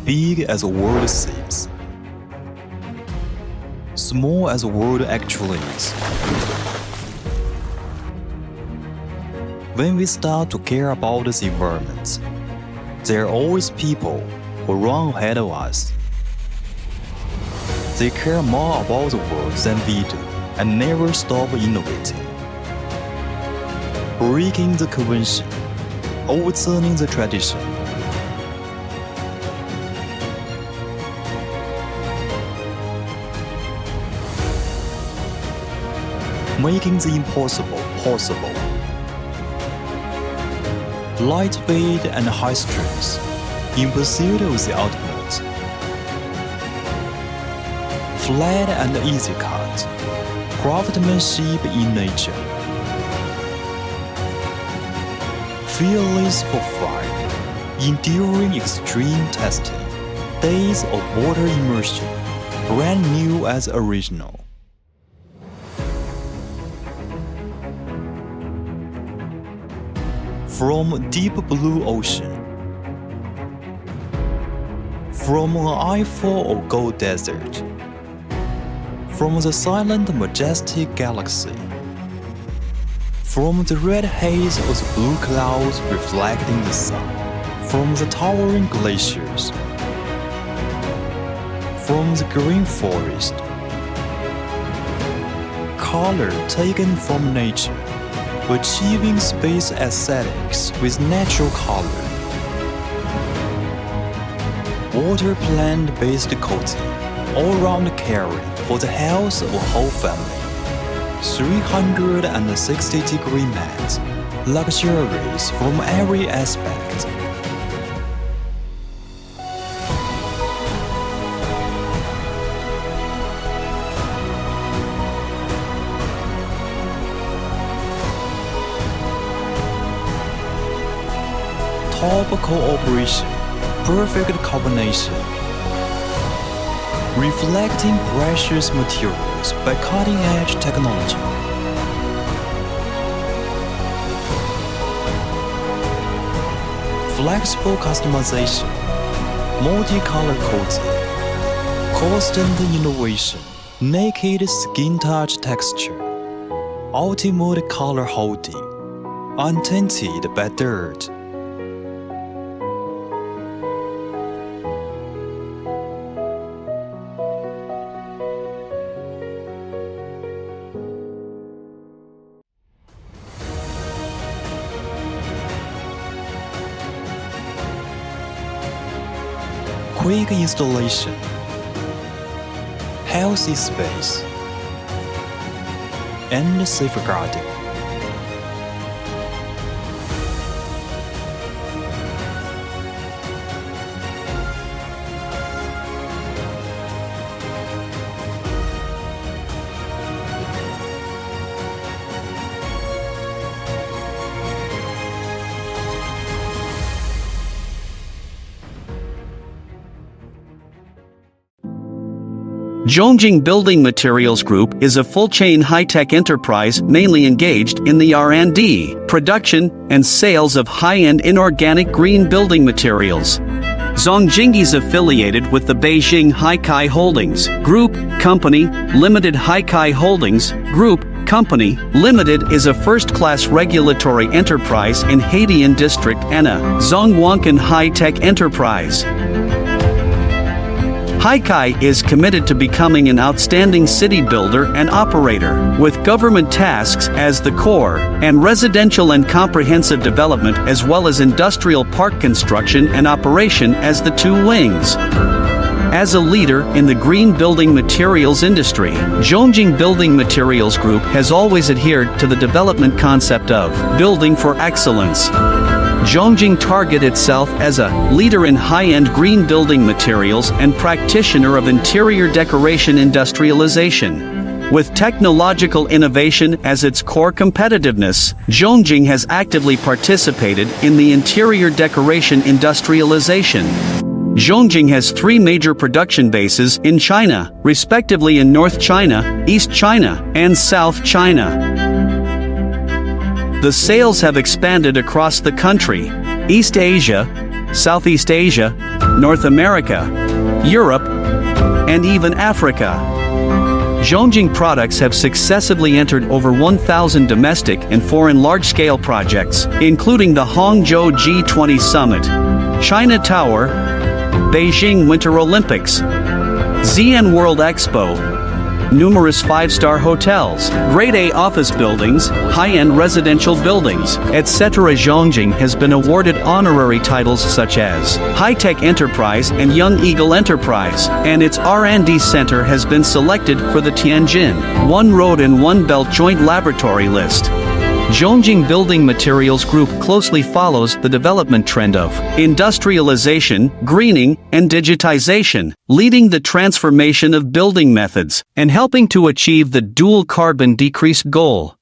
big as the world seems, small as the world actually is. When we start to care about the environment, there are always people who run ahead of us. They care more about the world than we do and never stop innovating. Breaking the convention, overturning the tradition. Making the impossible possible. Lightweight and high strength, in pursuit of the ultimate. Flat and easy cut, craftsmanship in nature. Fearless for fire, enduring extreme testing. Days of water immersion, brand new as original. From deep blue ocean, from an eyeful of gold desert, from the silent majestic galaxy, from the red haze of the blue clouds reflecting the sun, from the towering glaciers, from the green forest, color taken from nature, achieving space aesthetics with natural color. Water plant-based coating, all-round caring for the health of a whole family. 360-degree mat, luxurious from every aspect. Top cooperation, perfect combination. Reflecting precious materials by cutting-edge technology. Flexible customization, multicolor coating, constant innovation, naked skin touch texture, ultimate color holding, untainted by dirt. Quick installation, healthy space, and safeguarding. Zhongjing Building Materials Group is a full-chain high-tech enterprise mainly engaged in the R&D, production, and sales of high-end inorganic green building materials. Zhongjing is affiliated with the Beijing Haikai Holdings Group Company Limited. Haikai Holdings Group Company Limited is a first-class regulatory enterprise in Haidian District and a Zhongwangkan high-tech enterprise. Haikai is committed to becoming an outstanding city builder and operator, with government tasks as the core, and residential and comprehensive development as well as industrial park construction and operation as the two wings. As a leader in the green building materials industry, Zhongjing Building Materials Group has always adhered to the development concept of building for excellence. Zhongjing target itself as a leader in high-end green building materials and practitioner of interior decoration industrialization. With technological innovation as its core competitiveness, Zhongjing has actively participated in the interior decoration industrialization. Zhongjing has 3 major production bases in China, respectively in North China, East China, and South China. The sales have expanded across the country, East Asia, Southeast Asia, North America, Europe, and even Africa. Zhongjing products have successively entered over 1,000 domestic and foreign large-scale projects, including the Hangzhou G20 Summit, China Tower, Beijing Winter Olympics, Xi'an World Expo, numerous five-star hotels, grade A office buildings, high-end residential buildings, etc. Zhongjing has been awarded honorary titles such as High-Tech Enterprise and Young Eagle Enterprise, and its R&D center has been selected for the Tianjin One Road and One Belt Joint Laboratory list. Zhongjing Building Materials Group closely follows the development trend of industrialization, greening, and digitization, leading the transformation of building methods and helping to achieve the dual carbon decrease goal.